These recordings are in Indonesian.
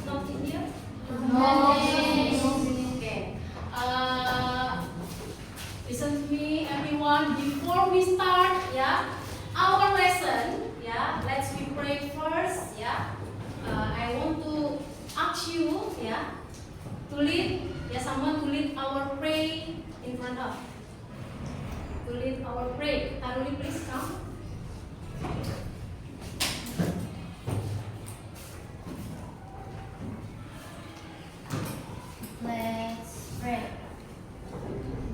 Not in here? No. Okay. Listen to me, everyone. Before we start, our lesson, let's we pray first, I want to ask you, to lead, someone to lead our pray in front of. To lead our pray. Taruli, please come. Let's pray.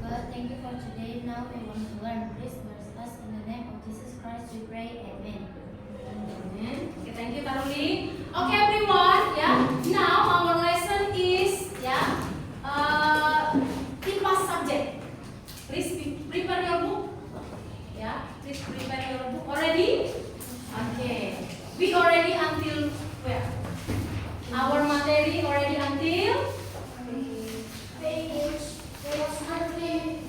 God, thank you for today. Now we want to learn. Please bless us in the name of Jesus Christ. We pray. Amen. Amen. Okay, thank you, Taruli. Okay, everyone. Now our lesson is IPA subject. Please prepare your book. Please prepare your book. Already? Okay. We already until where? Our material already until Page 100.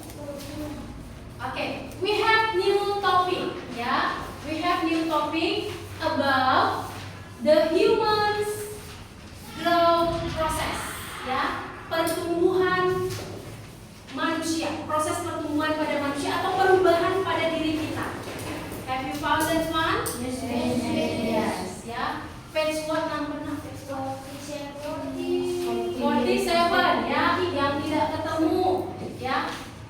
okay, we have new topic, we have new topic about the human's growth process, pertumbuhan manusia, proses pertumbuhan pada manusia atau perubahan pada diri kita. Have you found that one? Yes. Page what number? Page what? 47. 47, yang tidak ketemu,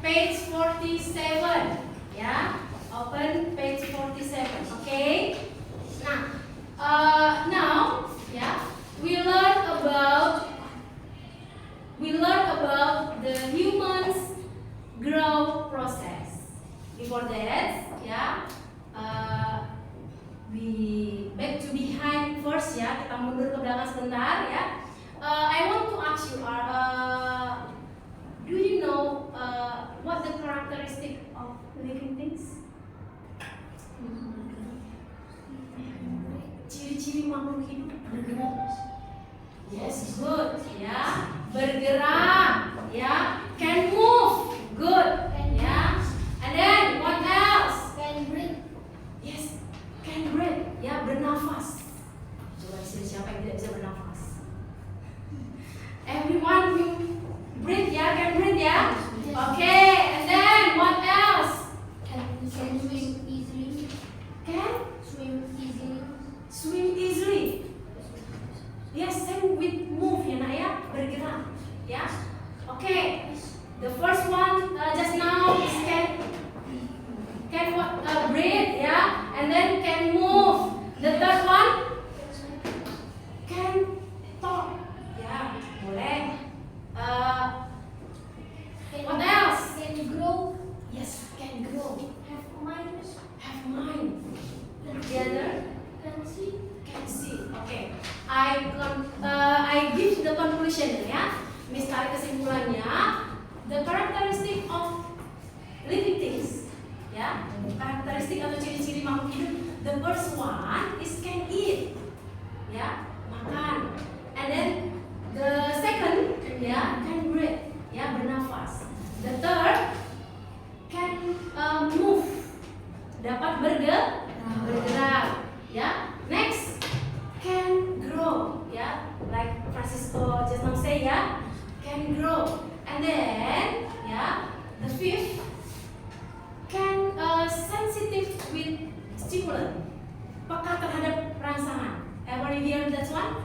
page 47, open page 47, okay? Now, we learn about the human's growth process. Before that, we back to behind first, kita mundur ke belakang sebentar, I want to ask you, do you know what the characteristic of living things? Ciri-ciri makhluk hidup. Bergerak. Yes, good. Bergerak. Can move. Good. And then what else? Can breathe. Yes, can breathe. Bernafas. Coba siapa yang tidak bisa bernafas? Everyone will breathe, can breathe, Okay, and then what else? Can swim easily. Can Swim easily. swim easily. Yes, same with move, bergerak, Okay, the first one just now is can what breathe, and then can move. The third one can talk, boleh. What else? Can grow. Yes, can grow. Have mind. Have mind. The other Can see. can see. Okay. I give the conclusion, Miss tarik kesimpulannya. The characteristic of living things, karakteristik atau ciri-ciri makhluk hidup. The first one is can eat, makan. And then the second, can breathe, bernafas. The third, can move, dapat bergerak, Next, can grow, like Francisco just now say, can grow. And then, the fifth, can sensitive with stimulant, peka terhadap rangsangan. Ever hear that one?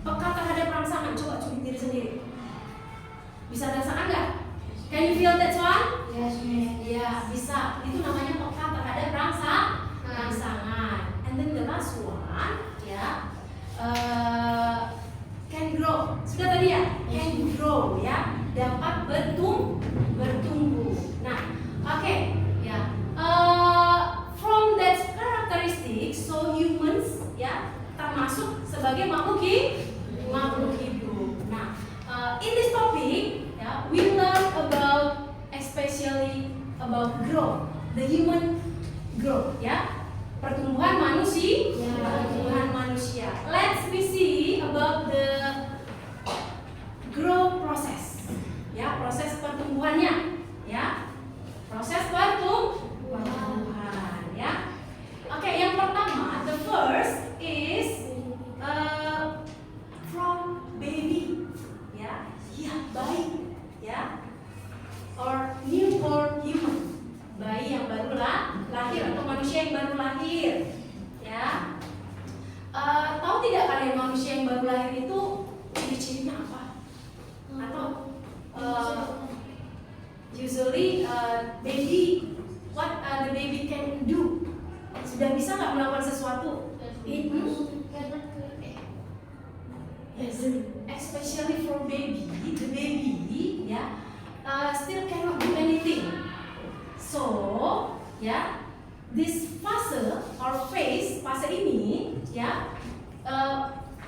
Peka terhadap rangsangan. Coba cubit diri sendiri. Bisa rasakan nggak? Can you feel that one? Yes, ma'am. Bisa. Itu namanya peka terhadap rangsangan. And then the last one, can grow. Sudah tadi can grow, dapat bertumbuh. Nah, okay, from that characteristic, so humans, termasuk sebagai makhluk hidup. Nah, in this topic, we learn about especially about growth, the human growth, pertumbuhan manusia. Let's we see about the growth process, proses pertumbuhannya, proses pertumbuhan, Oke, yang pertama, the first is especially for baby, the baby, yeah, still cannot do anything. So, yeah, this fase or phase, fase ini, ya,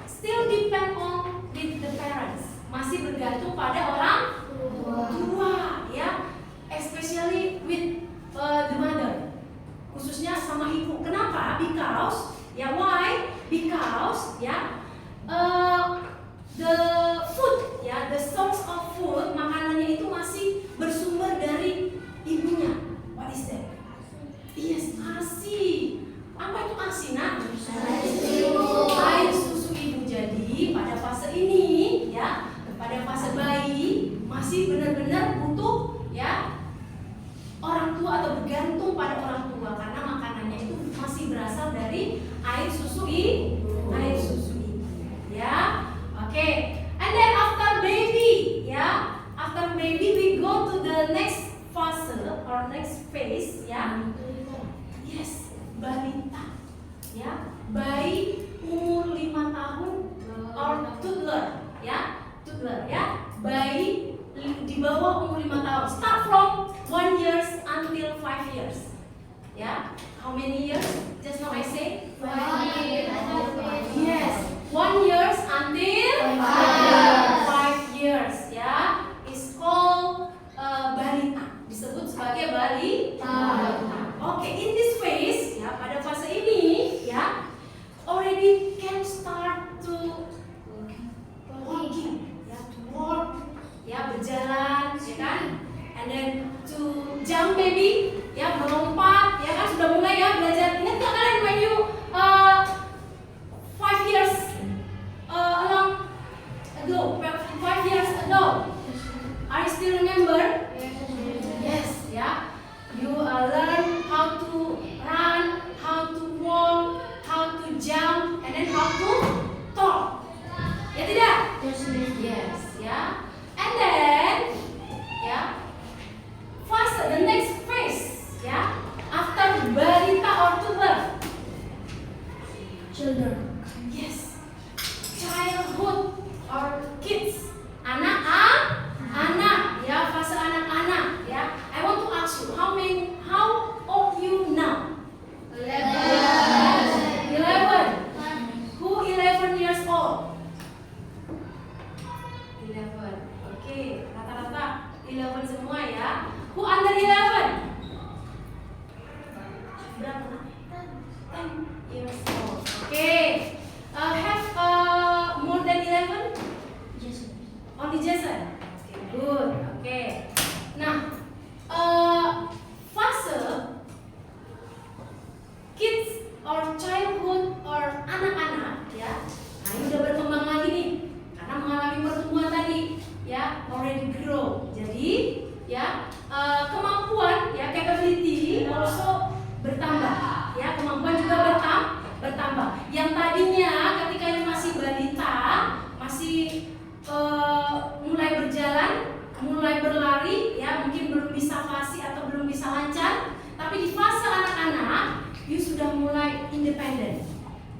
still depend on with the parents. Masih bergantung pada orang tua, ya, especially with the mother, khususnya sama ibu. Kenapa? Because, ya, why? Because, ya, the food, ya, the source of food, makanannya itu masih bersumber dari ibunya. What is that? Yes, ASI. Apa itu ASI, nak? Air susu ibu. Jadi pada fase ini, ya, pada fase bayi masih benar-benar butuh, ya, orang tua atau bergantung pada orang tua karena makanannya itu masih berasal dari air susu ibu, ya. Okay. And then after baby, ya, after baby we go to the next fase or next phase, ya. Yes, balita, ya, bayi umur 5 tahun or toddler, ya, bayi di bawah umur 5 tahun. Start from 1 year until 5 years, ya. How many years? Just now I say 5 years. Yes, 1 year until 5 years, ya, is called balita, disebut sebagai balita. Okay, in this phase, ya, pada fase ini, ya, already can start to walking, ya, to walk, ya, berjalan, ya kan, and then to jump maybe, ya, melompat, ya kan, sudah mulai, ya, belajar. Ingat nggak kalian when you 5 years along ago, 5 years ago, I still remember. Yes, ya. You learn how to run, how to walk, how to jump, and then how to talk. Ya tidak? Yes, ya. And then, ya, fase the next phase, ya, after balita or toddler. Children. Yes. Childhood or kids. Anak, ya, fase anak-anak, ya. I want to ask you, how old you now? 11. Who 11 years old? 11. Okay, rata-rata 11 semua, ya. Who under 11? Berapa? 10 years old. Okay. Have more than 11? Only Jason. Okay, good. Okay. Nah, fase kids or childhood or anak-anak, ya. Nah, ini udah berkembang lagi nih karena mengalami pertumbuhan tadi, ya, already grow. Jadi, ya, kemampuan, ya, capability also bertambah, ya, kemampuan juga bertambah. Yang tadinya ketika yang masih balita, masih mulai berjalan, mulai berlari, ya, mungkin belum bisa fasih atau belum bisa lancar, tapi di fase anak-anak, you sudah mulai independen.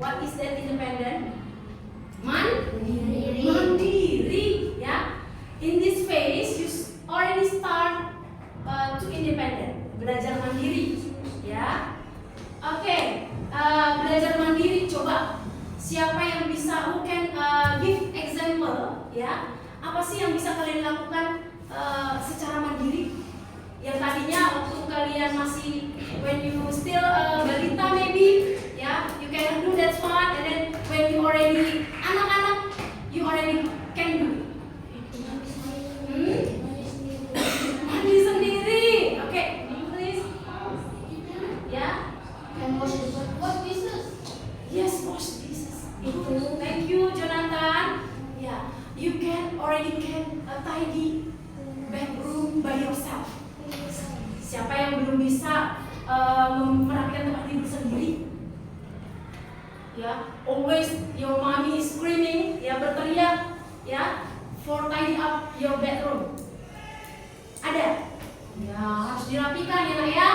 What is that independent? Mandiri, ya. In this phase, you already start to independent, belajar mandiri, ya. Oke, belajar mandiri. Coba siapa yang bisa, who can give example, ya? Apa sih yang bisa kalian lakukan secara mandiri? Yang tadinya waktu kalian masih, when you still balita maybe, ya, you can do that part, and then when you already anak-anak, you already can do. Mandi sendiri. Oke, please. Ya. Wash dishes. Yes, wash dishes. Thank you, Jonathan. Yeah, you already can tidy bedroom by yourself. Siapa yang belum bisa merapikan tempat tidur sendiri? Ya, always your mommy is screaming, ya, berteriak, ya, for tidy up your bedroom. Ada? Ya, harus dirapikan, ya, nak, ya.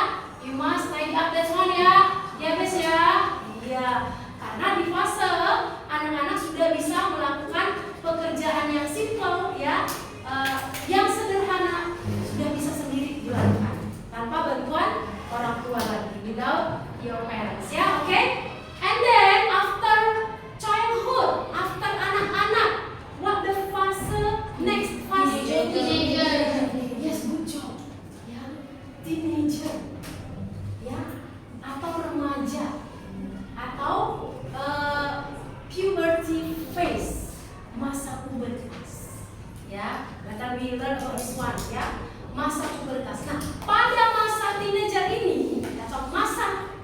You must tidy up that one, ya. Ya, guys, ya. Iya, karena di fase anak-anak sudah bisa melakukan pubertas. Ya, later we learn about this one ya. Masa pubertas. Nah, pada masa teenager ini atau masa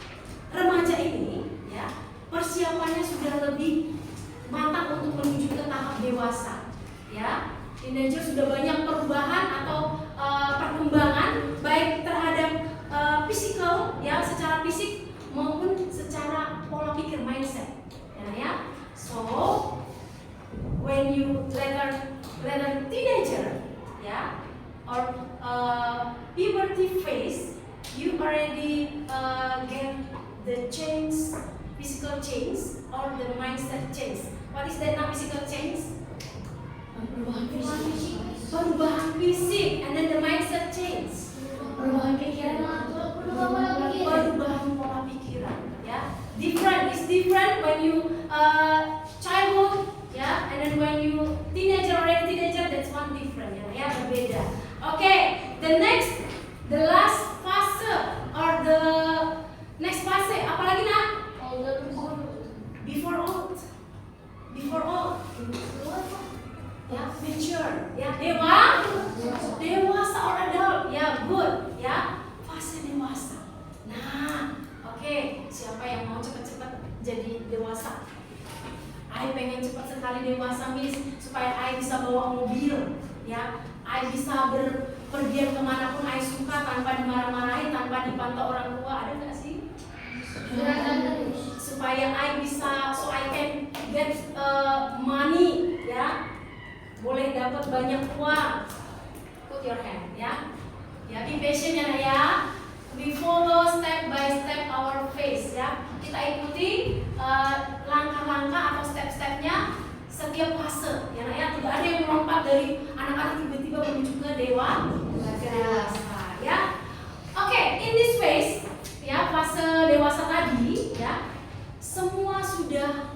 remaja ini ya, persiapannya sudah lebih matang untuk menuju ke tahap dewasa. Ya, teenager sudah banyak perubahan atau perkembangan baik terhadap physical ya, secara fisik maupun secara pola pikir mindset. Ya. So when you later teenager ya or puberty phase, you already get the change, physical change or the mindset change. What is that now? Physical change? Perubahan fisik, and then the mindset change. Perubahan pikiran, perubahan pola pikiran. Ya, different is different when you childhood, ya, and then when you teenager, already teenager, that's one different, ya, berbeda. Okay, the last fase or the next fase, apalagi nak? Before old, ya, mature, ya, dewasa or adult, ya, good, ya, fase dewasa. Nah, oke, siapa yang mau cepat-cepat jadi dewasa? I pengen cepat sekali dewasa, Miss, supaya I bisa bawa mobil, ya, I bisa berpergian kemanapun I suka tanpa dimarah-marahin, tanpa dipantau orang tua. Ada nggak sih? Supaya I bisa, so I can get money, ya, boleh dapat banyak uang. Put your hand, ya, ya, be patient ya. We follow step by step our phase, ya. Kita ikuti langkah-langkah atau step-stepnya setiap fase, ya. Tidak ada yang melompat dari anak-anak tiba-tiba menuju ke dewasa, ya. Oke, in this phase, ya, fase dewasa tadi, ya, semua sudah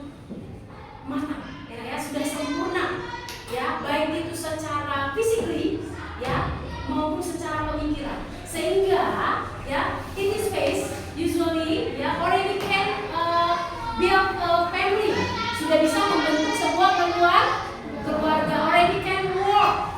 matang, ya, sudah sempurna, ya, baik itu secara physically, ya, maupun secara pemikiran, sehingga ya, in this phase usually ya already can build a family, sudah bisa membentuk sebuah keluarga, already can work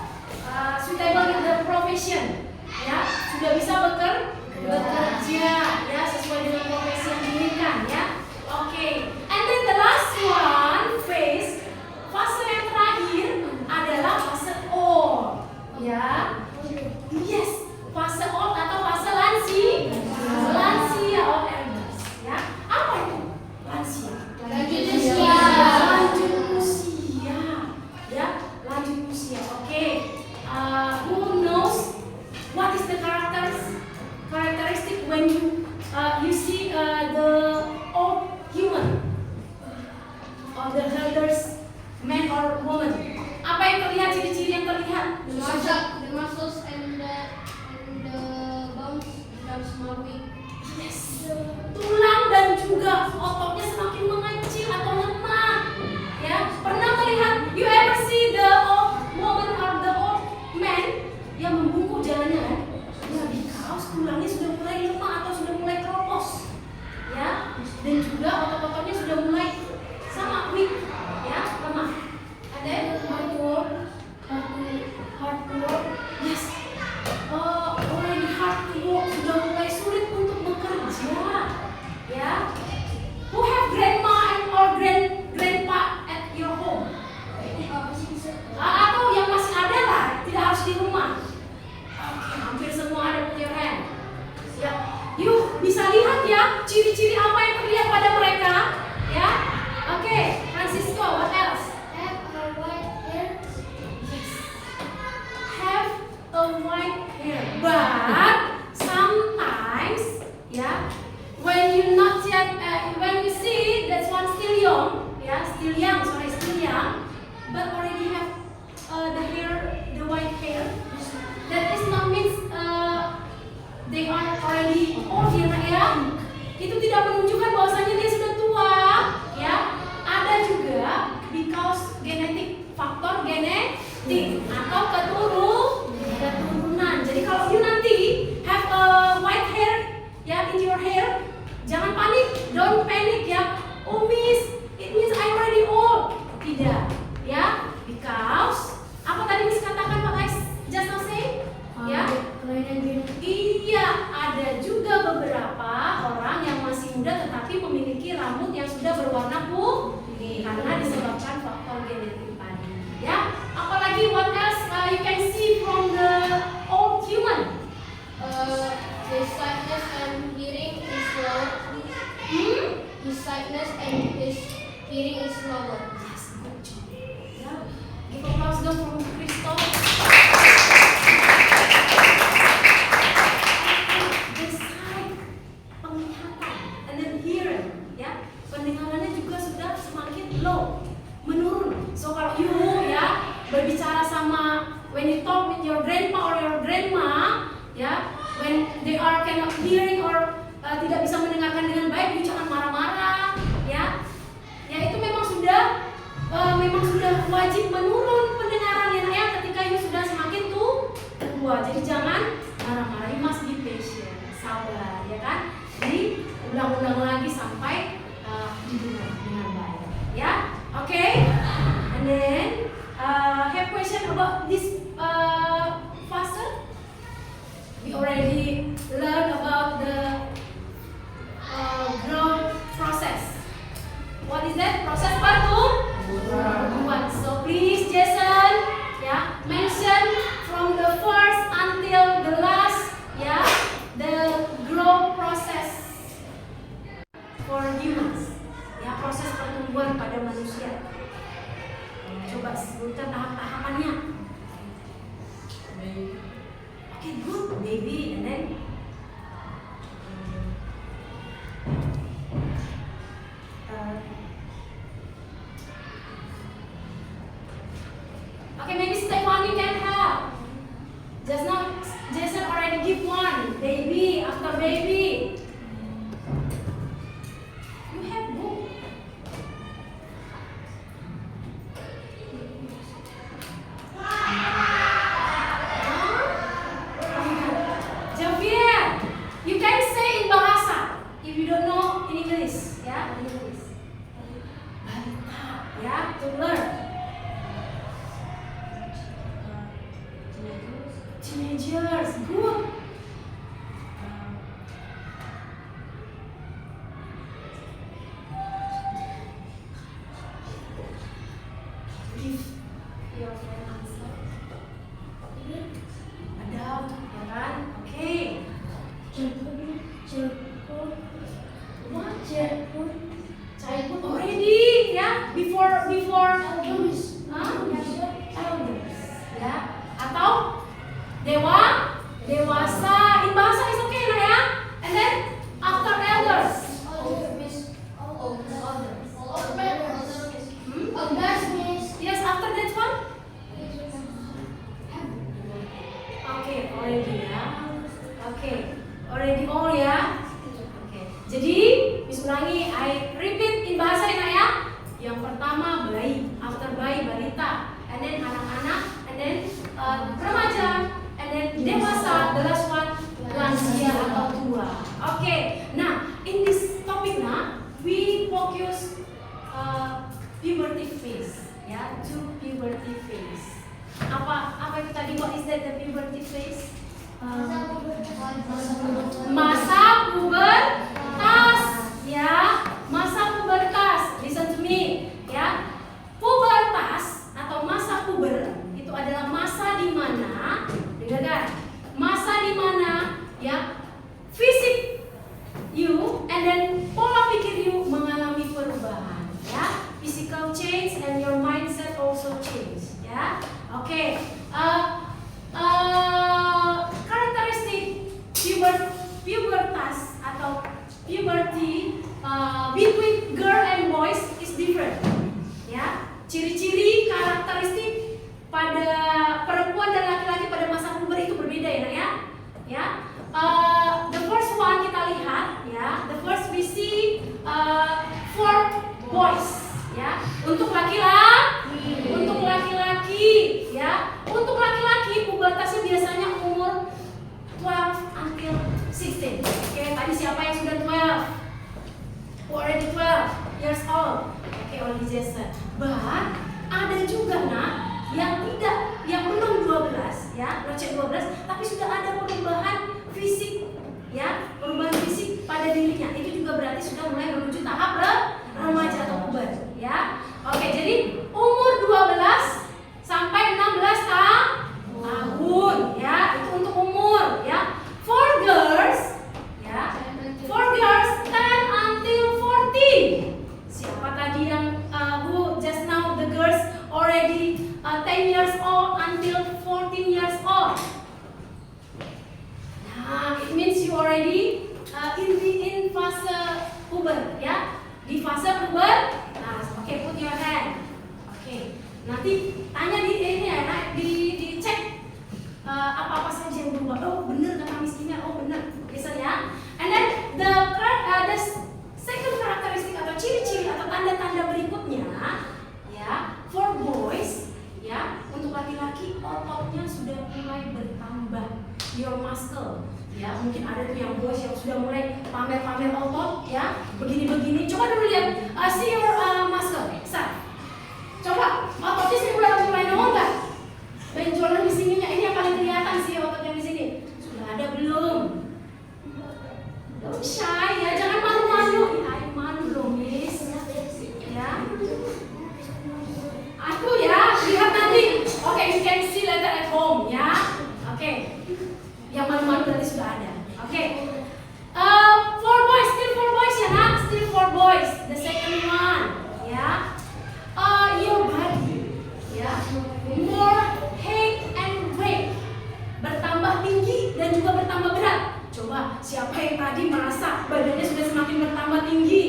suitable in the profession, ya, sudah bisa bekerja, ya, sesuai dengan profesi yang diinginkan, ya. Oke, and then the last one phase, fase yang terakhir adalah fase old, ya. Yes, fase old atau fase lansia or elders, ya. Apa itu lansia? Lanjut usia, ya, lanjut usia. Oke. Who knows what is the characteristic when you see the old human or the elders, man or woman? Apa yang terlihat, ciri-ciri yang terlihat? The muscles and the bones become more weak. Yes. Tulang dan juga ototnya semakin mengecil atau lemah. Ya, pernah melihat, you ever see the old woman or the old man yang membungkuk jalannya kan? Ya, because tulangnya sudah mulai lemah atau sudah mulai keropos. Ya, dan juga otot-ototnya sudah mulai sama weak, ya, lemah. Ada hard work, yes. Already hard to work, sudah mulai sulit untuk bekerja, ya. Who have grandma and or grandpa at your home? Atau yang masih ada lah, tidak harus di rumah. Oke, hampir semua ada, put your hand. Ya, yuk bisa lihat ya ciri-ciri apa yang terlihat pada mereka, ya. Oke, Francisco, what else? Have a white hair. Yes. Have a white hair, but sometimes, yeah, when you not yet, when you see that one still young, but already have the white hair, that is not means they are already old, ya. Itu tidak menunjukkan bahwasanya dia sudah tua, ya. Ada juga because genetik, faktor genetik atau keturunan. Jadi kalau you nanti have a white hair, ya, in your hair, jangan panik, don't panic, ya. Oh miss, it means I already old. Tidak, ya, because hearing is slower. Yes, good job. Yeah. Give applause dong from Christoph. The sight, penglihatan, and then hearing, ya. Pendengarannya juga sudah semakin low, menurun. So kalau you ya berbicara sama when you talk with your grandpa or your grandma, ya, when they are cannot hearing or tidak bisa mendengarkan dengan baik, you jangan marah-marah, ya. Ya itu memang sudah wajib menurun pendengaran ya ketika you sudah semakin tua. Jadi jangan marah-marah, you must be patient, sabar, ya kan. Jadi ulang-ulang lagi sampai didengar dengan baik, ya. Okay? And then have question about this faucet. We already learned about the growth process. What is that process part 2? So please Jason, yeah, mention from the first until the last, yeah, the growth process for humans, ya, proses pertumbuhan pada manusia. Coba sebutkan tahap-tahapannya. Okay, good, baby, and then okay, maybe Stephanie can help. Just now, Jason already give one. Baby, after baby. You have book. Javier, you can say in bahasa if you don't know in English, ya, in English. Balita, ya, to learn. Teenagers, good. Give your friend answer. Adult, ya kan? Okay. What? Childhood already, ya? Before elders, ya? Atau dewasa, in bahasa is okay lah ya. And then after elders. Yes, after that one. Okay, already ya. Okay, already all ya. Okay. Jadi, Miss ulangi, I repeat in bahasa ini ya. Yang pertama bayi, after bayi balita, and then anak-anak, and then remaja, and then dewasa, the last one lansia atau tua. Okay, nah in this topic we focus puberty phase, ya, to puberty phase. Apa itu tadi? What is that, the puberty phase? Masa pubertas, ya, masa pubertas. Listen to me, ya. Pubertas atau masa puber itu adalah masa di mana, dengarkan, masa di mana, ya, fisik you and then pola pikir you mengalami perubahan, ya. Physical change and your mindset also change, ya. Okay. Karakteristik pubertas atau puberty between girl and boys is different, ya. Ciri-ciri karakteristik pada perempuan dan laki-laki pada masa puber itu berbeda ya, nak ya. Ya. The first one kita lihat, ya. The first we see for boys, ya. Untuk laki-laki, ya. Untuk laki-laki pubertasnya biasanya umur 12 until 16. Oke, tadi siapa yang sudah 12? Already 12 years old. Oke, only Jason. But ada juga yang belum 12, ya, cek 12, tapi sudah ada perubahan fisik, ya, perubahan fisik pada dirinya. Itu juga berarti sudah mulai menuju tahap remaja atau puber, ya. Oke, jadi umur 12 sampai 16 tahun, ya, itu untuk umur, ya. For girls, ya, for girls 10 until 14. Siapa tadi yang 10 years old until 14 years old. Nah, it means you already in fase puber, ya. Di fase puber. Nah, oke, put your hand. Oke. Nanti tanya di ini ya, dicek apa-apa saja yang berubah. Oh, benar kata Miss Ina. Oh, benar. Listen ya. And then the second characteristic atau ciri-ciri atau tanda-tanda berikutnya, ya, for boys, ya, untuk laki-laki ototnya sudah mulai bertambah. Your muscle, ya, mungkin ada tuh yang boys yang sudah mulai pamer-pamer otot, ya, begini-begini. Coba dulu lihat, see your muscle, Sir. Coba ototnya sudah mulai nongol nggak? Benjolan di sininya, ini yang paling kelihatan sih otot yang di sini. Sudah ada belum? Don't shy, ya, jangan malu-malu. Ya, malu dong, Miss. Ya. Aku ya, lihat nanti. Oke, you can see later at home, ya. Oke. Yang malu-malu berarti sudah ada. Oke. For boys, still for boys ya, nak? Still for boys. The second one, ya. Your body, ya. More height and weight. Bertambah tinggi dan juga bertambah berat. Coba siapa yang tadi merasa badannya sudah semakin bertambah tinggi?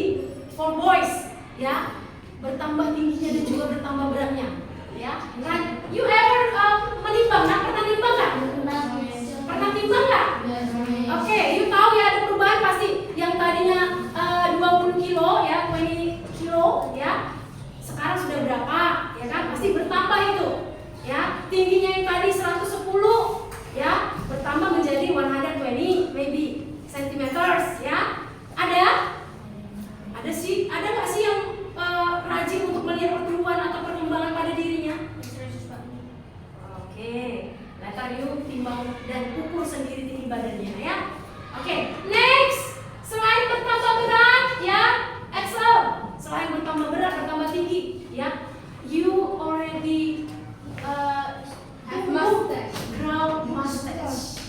For boys, ya. Bertambah tingginya dan juga bertambah beratnya, ya. Kan? You ever menimbang? Nah, pernah nimbang nggak? Pernah timbang nggak? Oke, you tahu ya ada perubahan pasti. Yang tadinya 20 kilo ya, 20 kilo ya, sekarang sudah berapa? Ya kan? Pasti bertambah itu. Ya, tingginya yang tadi 110 ya, bertambah menjadi 120 maybe centimeters ya. Ada sih, ada nggak sih yang rajin untuk melihat pertumbuhan atau perkembangan pada dirinya? Oke, later you timbang dan ukur sendiri tinggi badannya ya. Oke, next, selain bertambah berat ya, Excel, selain bertambah berat, bertambah tinggi ya, you already Have mustache. grow mustache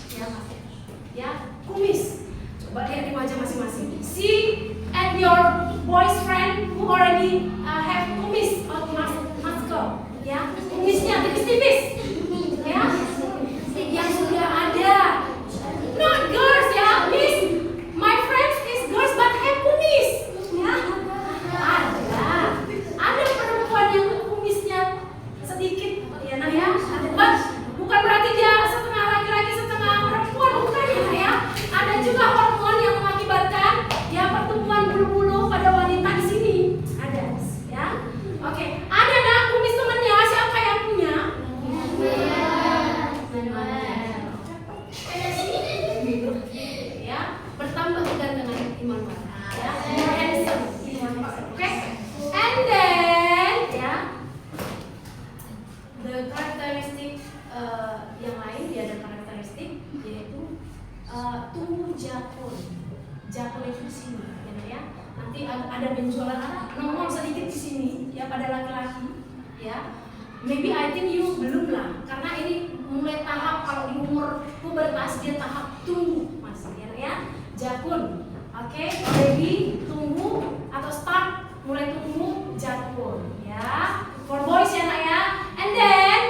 ya, kumis. Coba lihat di wajah masing-masing. See at your boy's friend who already have kumis atau muscle ya, kumisnya tipis-tipis ya, yang sudah ada. Not girls ya, Miss. My friends is girls but have kumis ya. Ada perempuan yang kumisnya sedikit ya, nah ya. But bukan berarti dia setengah laki-laki setengah perempuan, bukan ya. Ada juga hormon yang mengakibatkan ya pertumbuhan bulu-bulu pada wanita di sini. Ada ya. Oke, ada nak kumis temennya, siapa yang punya? Ya, bertambah kegantengan iman ya. More handsome. Oke. And then ya, the karakteristik yang lain dia ada karakteristik yaitu tumbuh jakun. Jakun itu di sini ya. Nanti ada benjolan nongol sedikit di sini ya pada laki-laki ya. Maybe I think you belum lah, karena ini mulai tahap kalau di umur pubertas dia tahap tumbuh masih ya. Jakun, oke, baby tumbuh atau start mulai tumbuh jakun ya. For boys ya nak ya. And then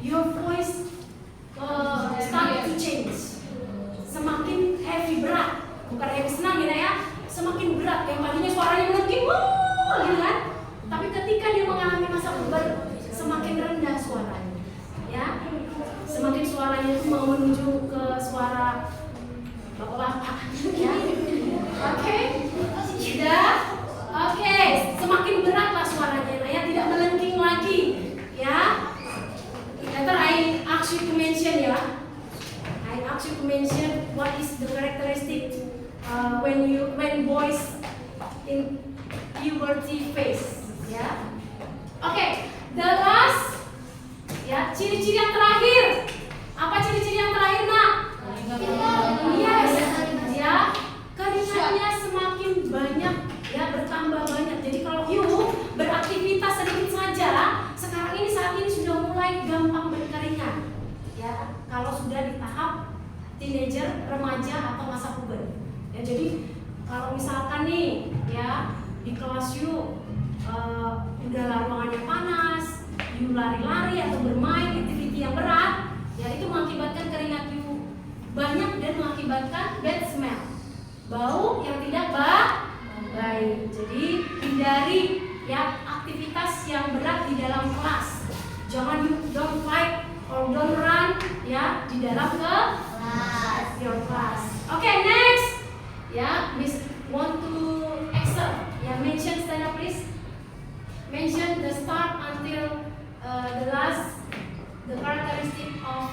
your voice start to change. Semakin heavy berat, bukan heavy senang gitu ya. Semakin berat, yang tadinya suaranya melengking, wah, gitu kan. Tapi ketika dia mengalami masa puber, semakin rendah suaranya, ya. Semakin suaranya itu mau menuju ke suara bapak-bapak, ya. Oke, sudah. Oke, semakin beratlah suaranya, ya. Tidak melengking lagi, ya. Later I ask you to mention, ya. I ask you to mention what is the characteristic when boys in puberty phase, ya. Oke, the last, ya, ciri-ciri yang terakhir. Apa ciri-ciri yang terakhir, nak? Yes, ya, keringatnya semakin banyak, ya, bertambah banyak. Jadi kalau you beraktivitas sedikit saja, sekarang ini saat ini sudah mulai gampang berkeringat, ya. Kalau sudah di tahap teenager, remaja atau masa puber, ya. Jadi kalau misalkan nih, ya, di kelas you udahlah ruangannya panas, you lari-lari atau bermain di dalam Kelas. your class. Okay, next. Ya, Miss want to excerpt. Ya, mention, stand up please. Mention the start until the last, the characteristic of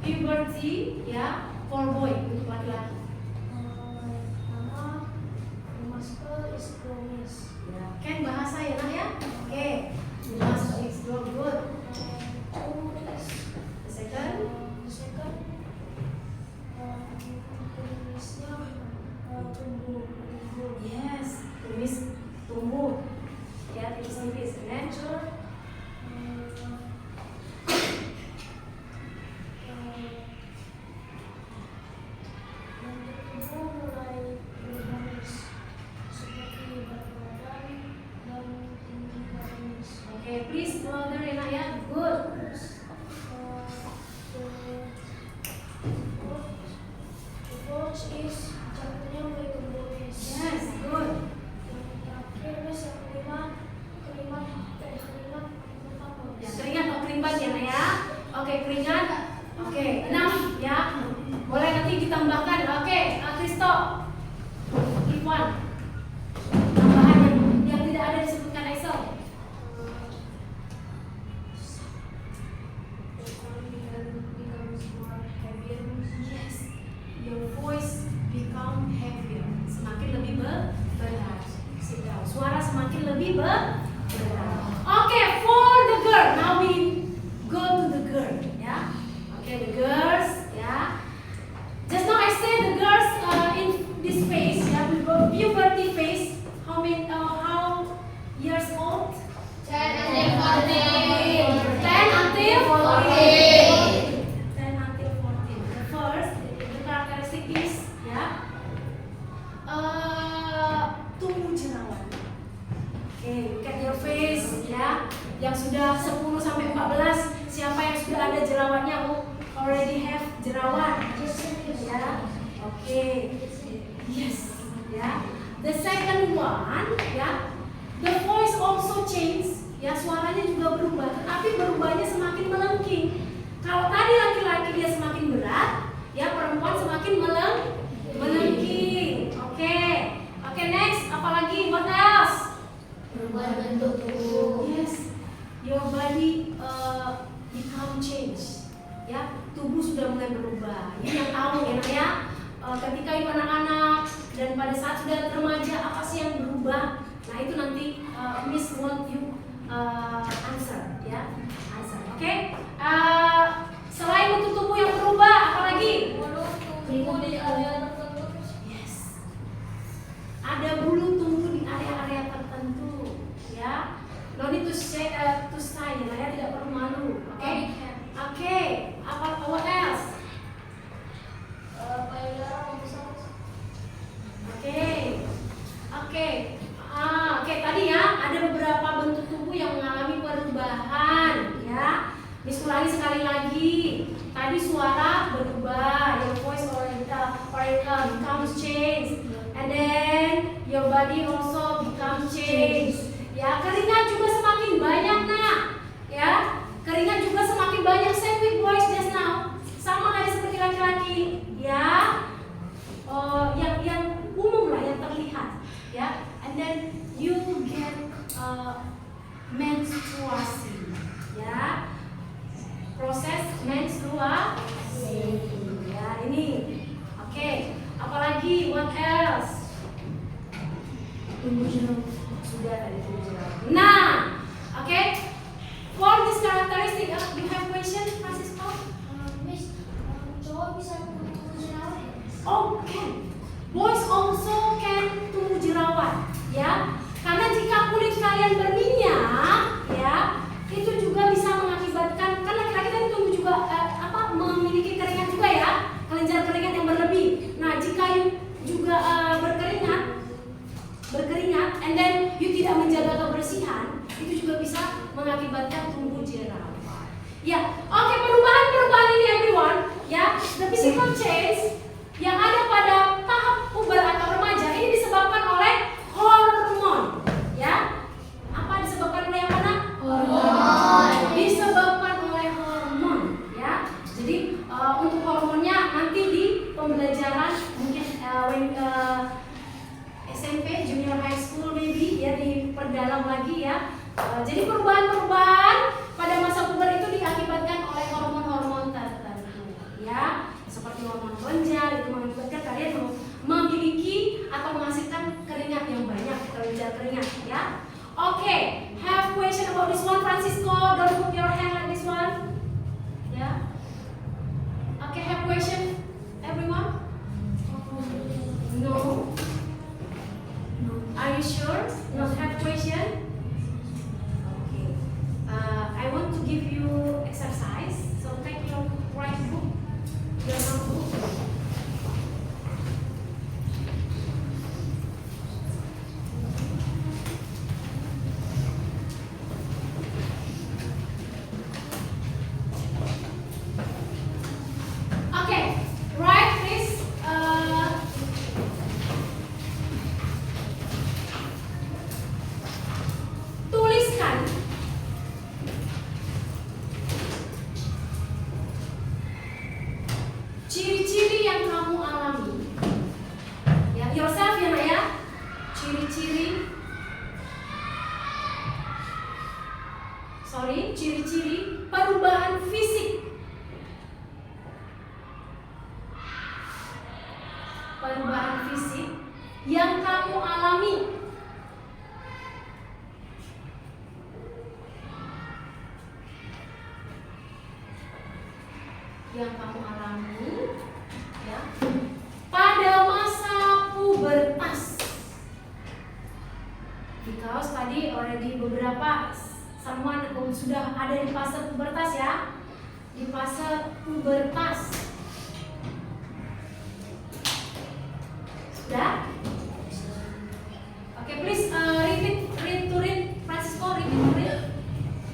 puberty, ya, for boy, untuk laki-laki. Pertama, the muscle is promise. Ya, kan bahasa ya nak ya. Oke, the muscle is grow good. Two is The second, the second. Tulisnya tumbuh. yes, tumis tumbuh. Ya, tipis-tipis. Nature. Mulai berbaris seperti berat badan dan tinggi baris. Oke, please louder ya nak ya. Good. The fourth is jantungnya mulai kembali. Yes, good. Yang terakhir is yang keringat pertama. Ya, keringat atau kerimbat ya nak ya. Oke, keringat. Oke, 6 ya. Boleh nanti ditambahkan. Oke, Kristo. Iwan. Tambahan yang tidak ada disebutkan Excel. Yes, your voice become heavier. Semakin lebih berat. Sit down. Suara semakin lebih berat. Okay, for the girl. Now we go to the girl. Ya. Okay, the girls. Ya. Just now I say the girls in this phase. Ya, puberty phase. How years old? 10 until 14. 10 until 14. 10 until 14. The first, the characteristic is ya, tumbuh jerawat. Oke, look at your face ya. Yang sudah 10 sampai 14, siapa yang sudah ada jerawatnya? Who already have jerawat? Ya. Oke. Yes. Ya. The second one ya, the voice also change. Ya, suaranya juga berubah, tetapi berubahnya semakin melengking. Kalau tadi laki-laki dia semakin berat, ya perempuan semakin melengking. Oke. Oke, next, apalagi? What else? Berubah bentuk tubuh. Yes, your body become change. Ya, tubuh sudah mulai berubah. Ini yang tahu ya, nak ya. Ketika ibu anak-anak dan pada saat sudah remaja, apa sih yang berubah? Nah, itu nanti Miss want you answer, ya, answer. Oke. Selain bentuk tubuh yang berubah, apalagi? Tumbuh di area tertentu. Yes. Ada bulu tumbuh di area-area tertentu, ya. No need to say ya, tidak perlu malu. Oke. Oke. Apa what else? Payudara membesar. Oke. Oke. Oke, tadi ya ada beberapa bentuk tubuh yang mengalami perubahan, ya. Miss ulangi sekali lagi. Tadi suara berubah, your voice already becomes change, and then your body also becomes change. Ya, keringat juga semakin banyak nak. Ya, keringat juga semakin banyak. Same with boys just now. Sama kayak seperti laki-laki. Ya, yang umum lah, yang terlihat. Ya, and then you get menstruasi. Ya, proses menstruasi. Ya, ini. Oke, apalagi? What else? Tumbuh jerawat. Sudah tadi tumbuh jerawat. Nah, oke. For this characteristic, you have question, Francisco? Miss, cowok bisa tumbuh jerawat ya? Oh, can. Boys also can tumbuh jerawat, ya. Karena jika kulit kalian berminyak, ya, itu juga bisa mengakibatkan. Kan laki-laki tadi tumbuh juga memiliki keringat juga ya, kelenjar keringat yang berlebih. Nah, jika juga berkeringat, and then you tidak menjaga kebersihan, itu juga bisa mengakibatkan tumbuh jerawat. Ya, oke, perubahan ini everyone, ya, the physical change yang ada pada tahap puber atau remaja ini disebabkan oleh hormon, ya. Apa disebabkan oleh apa nak? Hormon. Disebabkan oleh hormon, ya. ciri-ciri perubahan fisik. Perubahan fisik yang kamu alami. Yang kamu alami, ya, pada masa pubertas. Because tadi already beberapa someone sudah ada di fase pubertas ya, di fase pubertas. Sudah? Oke, please read Francisco, read.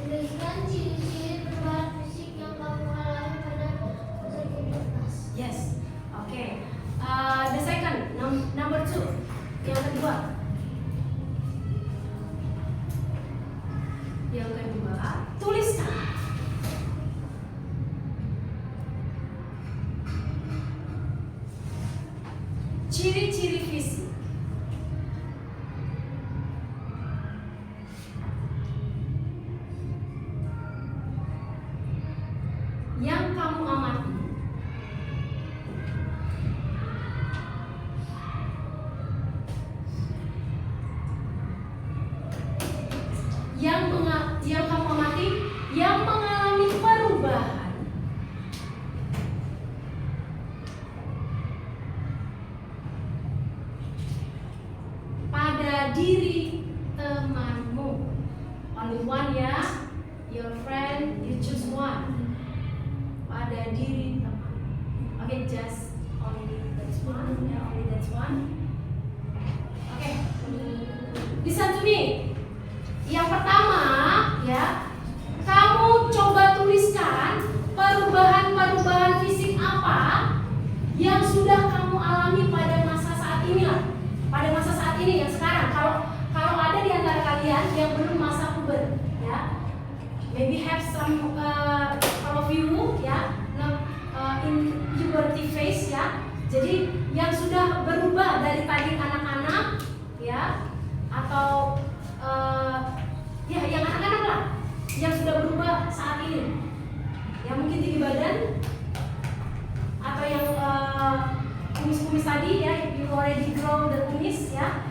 Tuliskan ciri-ciri perubahan fisik yang kamu alami pada masa pubertas. Yes. Oke. The second, number 2. Yang kedua. Yang kedua, tuliskan ciri-ciri fisik yang kamu amati yang kamu amati yang mengalami perubahan pada diri temanmu. Only one ya, your friend, you choose one. Pada diri teman. Okay, just only that's one. Yeah, only that's one. Okay, listen to me. Yang pertama, ya, kamu coba tuliskan perubahan-perubahan fisik apa yang sudah kamu alami pada masa saat ini lah. Pada masa saat ini yang sekarang. Kalau ada di antara kalian yang belum masa puber, ya, maybe have some all of you, ya, in puberty phase, ya. Jadi yang sudah berubah dari tadi anak-anak, ya, atau ya yang anak-anak lah, yang sudah berubah saat ini, yang mungkin tinggi badan atau yang kumis-kumis tadi ya, if you already grow the kumis ya,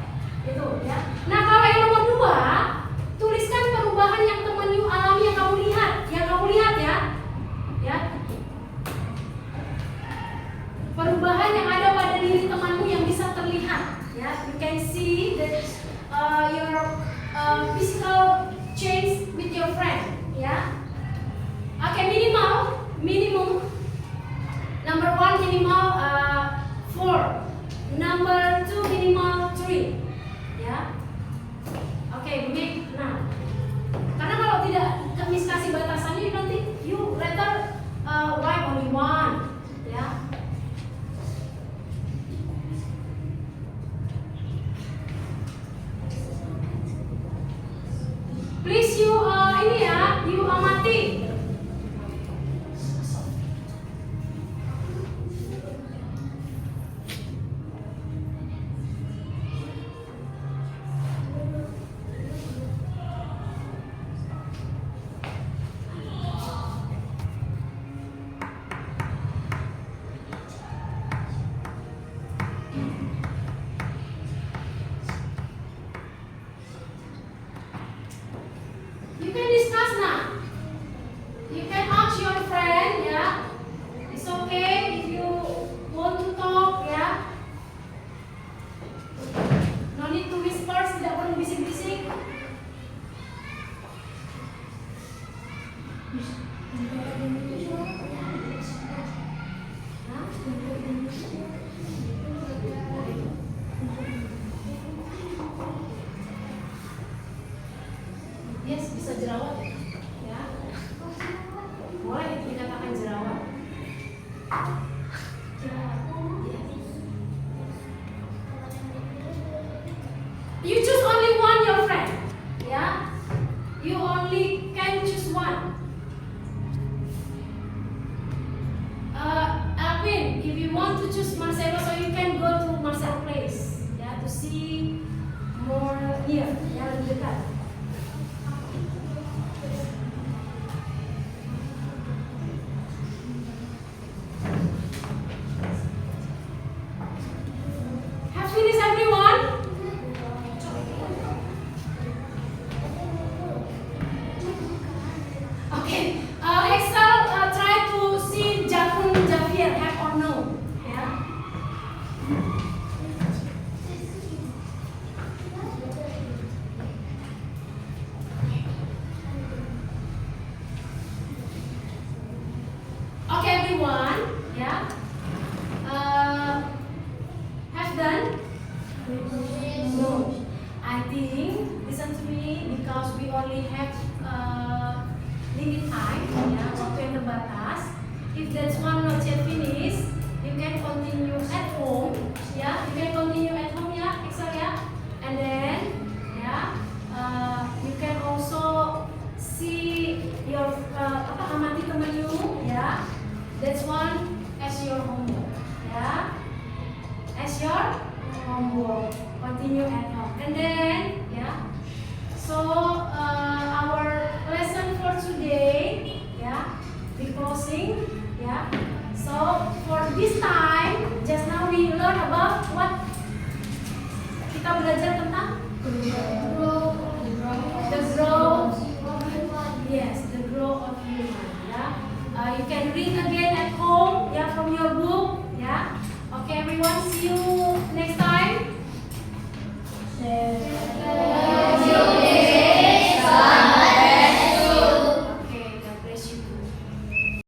itu ya. Nah kalau yang nomor 2, tuliskan perubahan yang teman you alami yang kamu lihat ya, ya. Perubahan yang ada pada diri temanmu yang bisa terlihat ya, you can see that your physical change with your friend ya. Oke, minimum number 1 minimal 4, number 2 minimal 3 ya. Oke, nah karena kalau tidak kami kasih batasannya nanti you later why only one ya. Please you ini ya, you amati. You can discuss now. You can ask your friend, ya. It's okay if you want to talk, ya. No need to whisper, tidak perlu bisik-bisik. Yes, bisa jerawat ya. Boleh itu dikatakan jerawat. You choose only one your friend, ya. You only can choose one. Alvin, if you want to choose Marcelo, so you can go to Marcelo place, ya, to see more near, ya, lebih dekat. everyone, yeah, have done? No. I think, listen to me, because we only have limit time, ya, waktu yang terbatas. If that one not yet finished, you can continue at home, ya. You can continue at home, ya, Excel, ya. And then, ya, you can also see your amati teman you, ya. That's one as your homework, ya. As your homework, continue at home. And then, yeah, so our lesson for today, yeah, we closing, yeah. So for this time, just now we learn about what? Kita belajar tentang the growth, yes, the growth of human, yeah. You can read again.